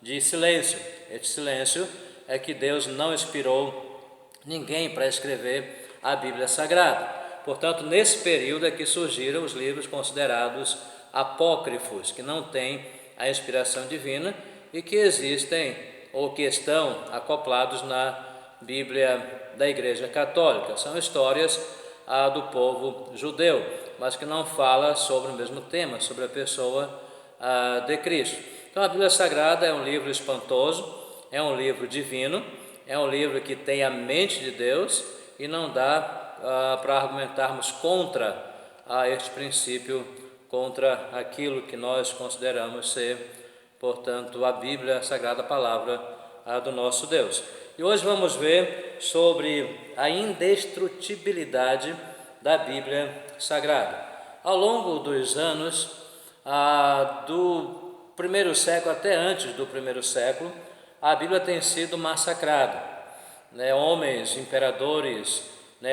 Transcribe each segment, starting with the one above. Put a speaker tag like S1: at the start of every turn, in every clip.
S1: de silêncio. Este silêncio é que Deus não inspirou ninguém para escrever a Bíblia Sagrada. Portanto, nesse período é que surgiram os livros considerados apócrifos, que não têm a inspiração divina e que existem ou que estão acoplados na Bíblia da Igreja Católica. São histórias do povo judeu, mas que não fala sobre o mesmo tema, sobre a pessoa de Cristo. Então a Bíblia Sagrada é um livro espantoso, é um livro divino, é um livro que tem a mente de Deus e não dá para argumentarmos contra este princípio, contra aquilo que nós consideramos ser, portanto, a Bíblia Sagrada, a palavra do nosso Deus. E hoje vamos ver sobre a indestrutibilidade da Bíblia Sagrada. Ao longo dos anos, do primeiro século até antes do primeiro século, a Bíblia tem sido massacrada. Homens, imperadores,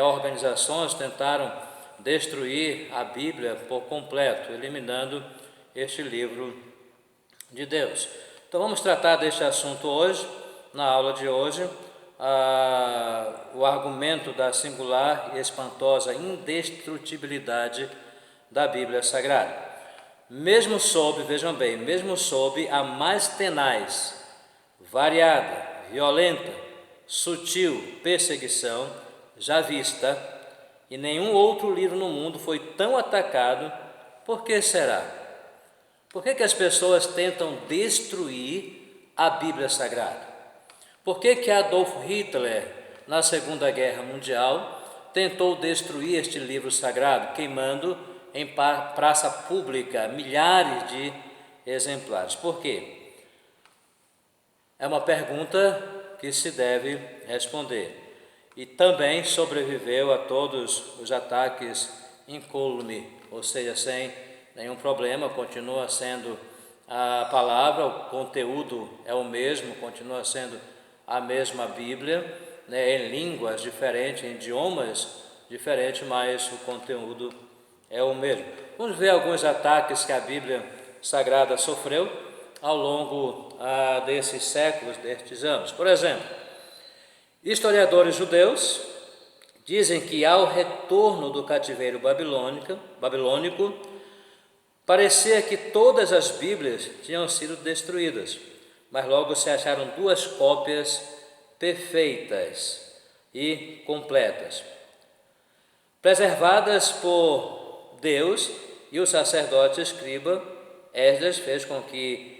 S1: organizações tentaram destruir a Bíblia por completo, eliminando este livro de Deus. Então vamos tratar deste assunto hoje, na aula de hoje, o argumento da singular e espantosa indestrutibilidade da Bíblia Sagrada. Mesmo sob, vejam bem, mesmo sob a mais tenaz, variada, violenta, sutil perseguição já vista, e nenhum outro livro no mundo foi tão atacado, por que será? Por que as pessoas tentam destruir a Bíblia Sagrada? Por que Adolf Hitler, na Segunda Guerra Mundial, tentou destruir este livro sagrado, queimando em praça pública milhares de exemplares? Por quê? É uma pergunta que se deve responder. E também sobreviveu a todos os ataques incólume, ou seja, sem nenhum problema, continua sendo a palavra, o conteúdo é o mesmo, continua sendo a mesma Bíblia, em línguas diferentes, em idiomas diferentes, mas o conteúdo é o mesmo. Vamos ver alguns ataques que a Bíblia Sagrada sofreu ao longo desses séculos, destes anos. Por exemplo, historiadores judeus dizem que ao retorno do cativeiro babilônico, parecia que todas as Bíblias tinham sido destruídas, mas logo se acharam 2 cópias perfeitas e completas, preservadas por Deus, e o sacerdote escriba Esdras fez com que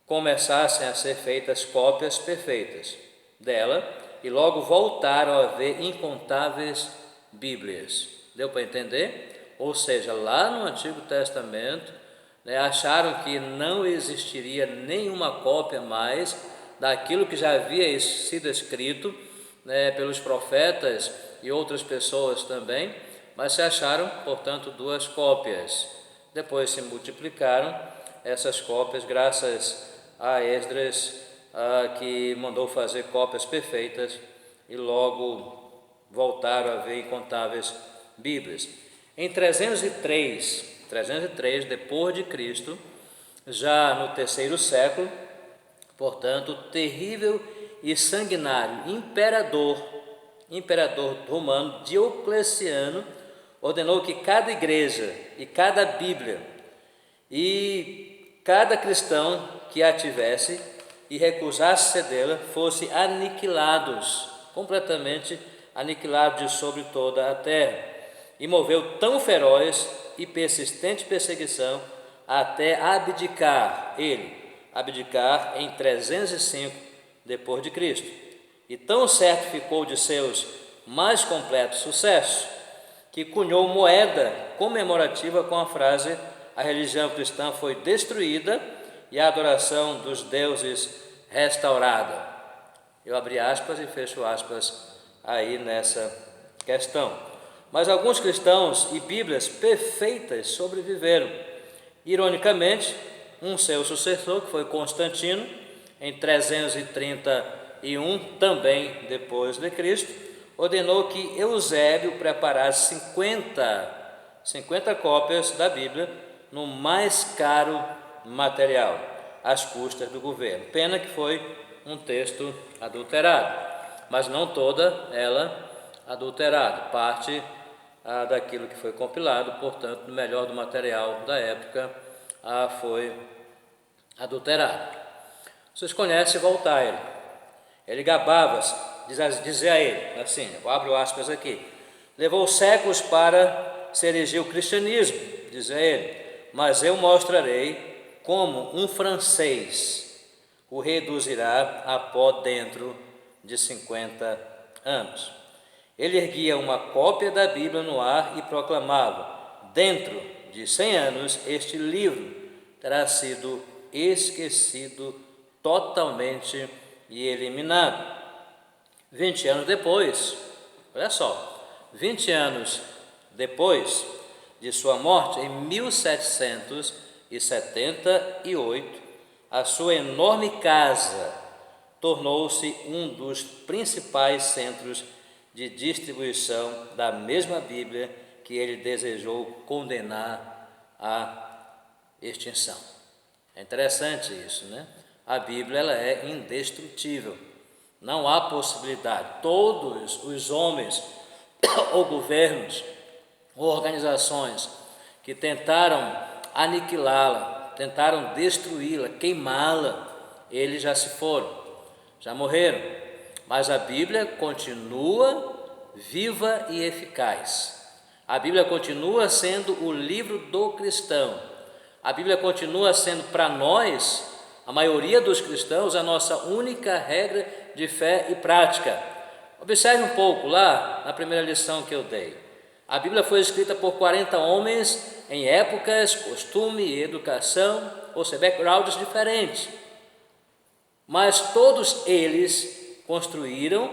S1: começassem a ser feitas cópias perfeitas dela, e logo voltaram a haver incontáveis Bíblias. Deu para entender? Ou seja, lá no Antigo Testamento, acharam que não existiria nenhuma cópia mais daquilo que já havia sido escrito pelos profetas e outras pessoas também, mas se acharam, portanto, 2 cópias. Depois se multiplicaram essas cópias, graças a Esdras, que mandou fazer cópias perfeitas, e logo voltaram a haver incontáveis Bíblias. Em 303 depois de Cristo, já no terceiro século, portanto, o terrível e sanguinário imperador romano Diocleciano ordenou que cada igreja e cada Bíblia e cada cristão que a tivesse e recusasse cedê-la fosse completamente aniquilados de sobre toda a terra, e moveu tão feroz e persistente perseguição até abdicar em 305 depois de Cristo. E tão certo ficou de seus mais completos sucessos, que cunhou moeda comemorativa com a frase: a religião cristã foi destruída e a adoração dos deuses restaurada. Eu abri aspas e fecho aspas aí nessa questão. Mas alguns cristãos e Bíblias perfeitas sobreviveram. Ironicamente, um seu sucessor, que foi Constantino, em 331, também depois de Cristo, ordenou que Eusébio preparasse 50 cópias da Bíblia no mais caro material. às custas do governo. Pena que foi um texto adulterado, mas não toda ela adulterada, parte daquilo que foi compilado, portanto, o melhor do material da época foi adulterado. Vocês conhecem Voltaire. Ele gabava-se, dizia a ele, assim, eu abro aspas aqui, levou séculos para se erigir o cristianismo, dizia ele, mas eu mostrarei como um francês o reduzirá a pó dentro de 50 anos. Ele erguia uma cópia da Bíblia no ar e proclamava: dentro de 100 anos este livro terá sido esquecido totalmente e eliminado. 20 anos depois, olha só, 20 anos depois de sua morte, em 1778, a sua enorme casa tornou-se um dos principais centros de distribuição da mesma Bíblia que ele desejou condenar à extinção. É interessante isso, né? A Bíblia ela é indestrutível, não há possibilidade. Todos os homens ou governos ou organizações que tentaram aniquilá-la, tentaram destruí-la, queimá-la, eles já se foram, já morreram. Mas a Bíblia continua viva e eficaz. A Bíblia continua sendo o livro do cristão. A Bíblia continua sendo para nós, a maioria dos cristãos, a nossa única regra de fé e prática. Observe um pouco lá na primeira lição que eu dei. A Bíblia foi escrita por 40 homens em épocas, costume e educação, ou seja, backgrounds diferentes. Mas todos eles construíram,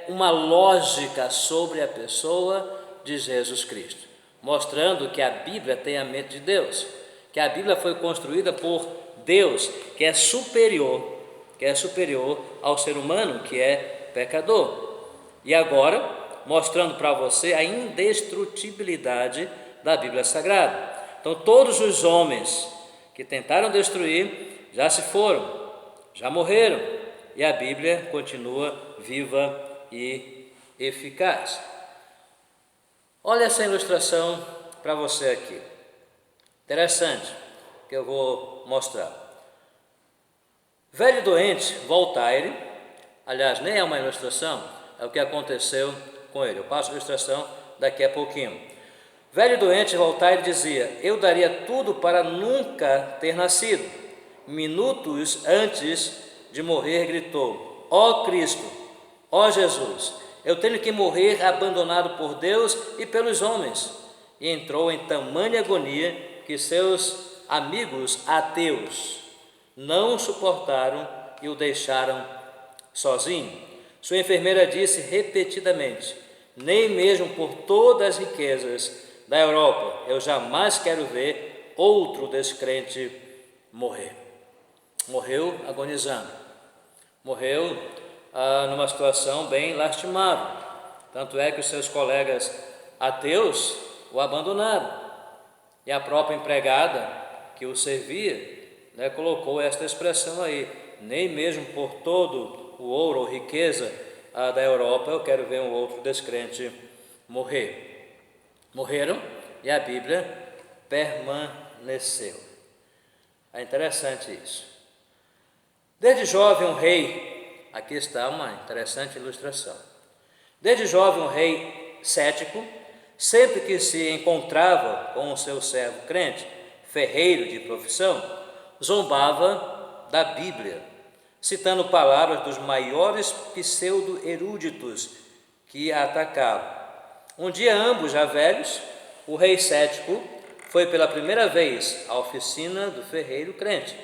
S1: uma lógica sobre a pessoa de Jesus Cristo, mostrando que a Bíblia tem a mente de Deus, que a Bíblia foi construída por Deus, que é superior ao ser humano, que é pecador. E agora, mostrando para você a indestrutibilidade da Bíblia Sagrada. Então, todos os homens que tentaram destruir já se foram, já morreram, e a Bíblia continua viva e eficaz. Olha essa ilustração para você aqui, interessante, que eu vou mostrar. Velho doente, Voltaire, aliás, nem é uma ilustração, é o que aconteceu com ele. Eu passo a ilustração daqui a pouquinho. Velho doente, Voltaire dizia: eu daria tudo para nunca ter nascido. Minutos antes de morrer, gritou: ó Cristo, ó Jesus, eu tenho que morrer abandonado por Deus e pelos homens. E entrou em tamanha agonia que seus amigos ateus não suportaram e o deixaram sozinho. Sua enfermeira disse repetidamente: nem mesmo por todas as riquezas da Europa eu jamais quero ver outro descrente morrer. Morreu agonizando, morreu numa situação bem lastimável, tanto é que os seus colegas ateus o abandonaram, e a própria empregada que o servia, colocou esta expressão aí: nem mesmo por todo o ouro ou riqueza da Europa eu quero ver um outro descrente morrer. Morreram e a Bíblia permaneceu. É interessante isso. Desde jovem um rei, aqui está uma interessante ilustração. Desde jovem um rei cético, sempre que se encontrava com o seu servo crente, ferreiro de profissão, zombava da Bíblia, citando palavras dos maiores pseudo-eruditos que a atacavam. Um dia, ambos já velhos, o rei cético foi pela primeira vez à oficina do ferreiro crente,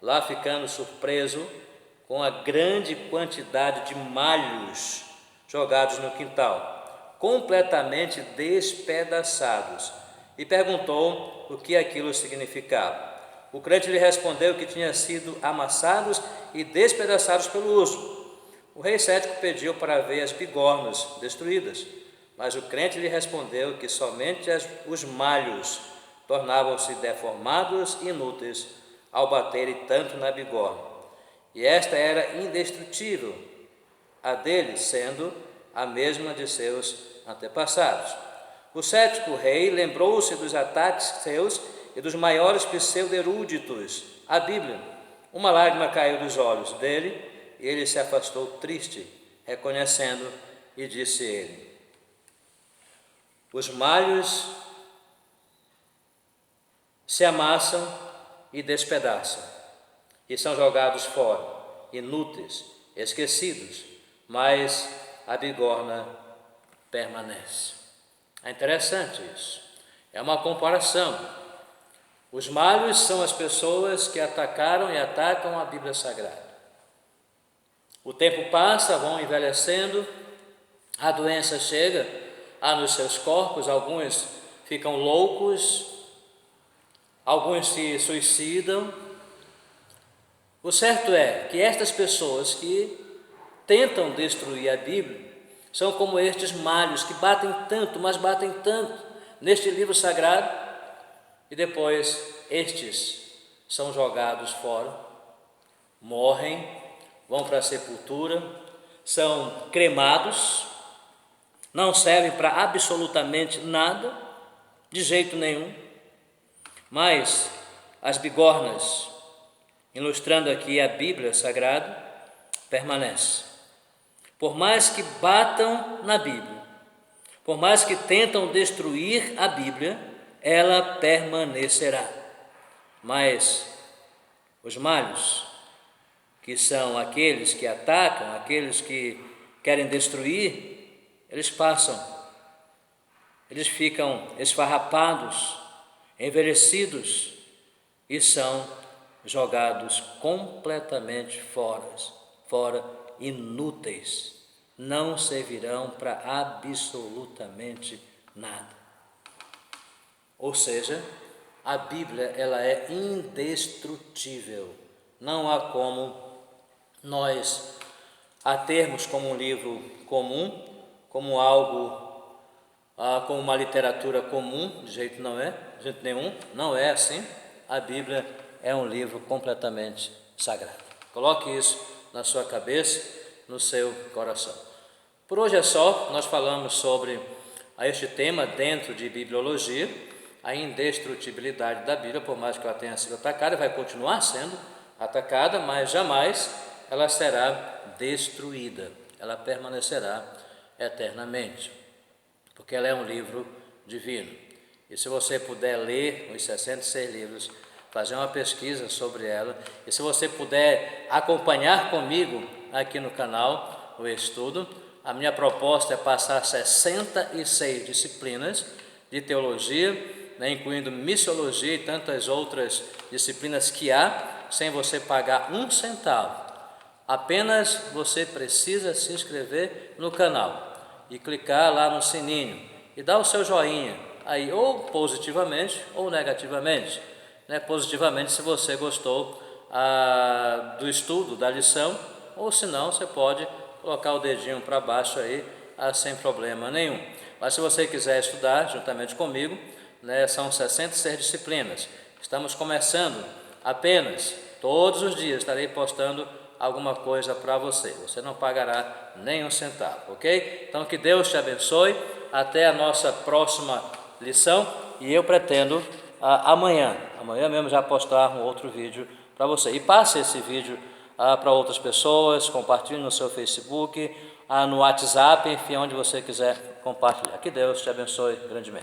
S1: lá ficando surpreso com a grande quantidade de malhos jogados no quintal, completamente despedaçados, e perguntou o que aquilo significava. O crente lhe respondeu que tinham sido amassados e despedaçados pelo uso. O rei cético pediu para ver as bigornas destruídas, mas o crente lhe respondeu que somente os malhos tornavam-se deformados e inúteis ao baterem tanto na bigorna. E esta era indestrutível, a dele sendo a mesma de seus antepassados. O cético rei lembrou-se dos ataques seus e dos maiores pseudo-eruditos à Bíblia. Uma lágrima caiu dos olhos dele e ele se afastou triste, reconhecendo, e disse ele: os malhos se amassam e despedaçam, e são jogados fora, inúteis, esquecidos, mas a bigorna permanece. É interessante isso. É uma comparação. Os malhos são as pessoas que atacaram e atacam a Bíblia Sagrada. O tempo passa, vão envelhecendo, a doença chega nos seus corpos, alguns ficam loucos, alguns se suicidam. O certo é que estas pessoas que tentam destruir a Bíblia são como estes malhos que batem tanto, mas batem tanto neste livro sagrado, e depois estes são jogados fora, morrem, vão para a sepultura, são cremados, não servem para absolutamente nada, de jeito nenhum. Mas as bigornas, ilustrando aqui a Bíblia Sagrada, permanece. Por mais que batam na Bíblia, por mais que tentam destruir a Bíblia, ela permanecerá. Mas os malhos, que são aqueles que atacam, aqueles que querem destruir, eles passam, eles ficam esfarrapados, envelhecidos e são jogados completamente fora, inúteis, não servirão para absolutamente nada. Ou seja, a Bíblia ela é indestrutível, não há como nós a termos como um livro comum, como algo, como uma literatura comum, de jeito nenhum, não é assim. A Bíblia é um livro completamente sagrado. Coloque isso na sua cabeça, no seu coração. Por hoje é só, nós falamos sobre este tema dentro de bibliologia, a indestrutibilidade da Bíblia, por mais que ela tenha sido atacada, vai continuar sendo atacada, mas jamais ela será destruída, ela permanecerá eternamente, porque ela é um livro divino. E se você puder ler os 66 livros, fazer uma pesquisa sobre ela, e se você puder acompanhar comigo aqui no canal o estudo, a minha proposta é passar 66 disciplinas de teologia, incluindo missiologia e tantas outras disciplinas que há, sem você pagar um centavo. Apenas você precisa se inscrever no canal e clicar lá no sininho e dar o seu joinha, aí ou positivamente ou negativamente. Positivamente se você gostou do estudo, da lição, ou se não, você pode colocar o dedinho para baixo aí, sem problema nenhum. Mas se você quiser estudar juntamente comigo, são 66 disciplinas. Estamos começando apenas, todos os dias estarei postando alguma coisa para você. Você não pagará nem um centavo, ok? Então que Deus te abençoe, até a nossa próxima lição, e eu pretendo amanhã mesmo já postar um outro vídeo para você. E passe esse vídeo para outras pessoas, compartilhe no seu Facebook, no WhatsApp, enfim, onde você quiser compartilhar. Que Deus te abençoe grandemente.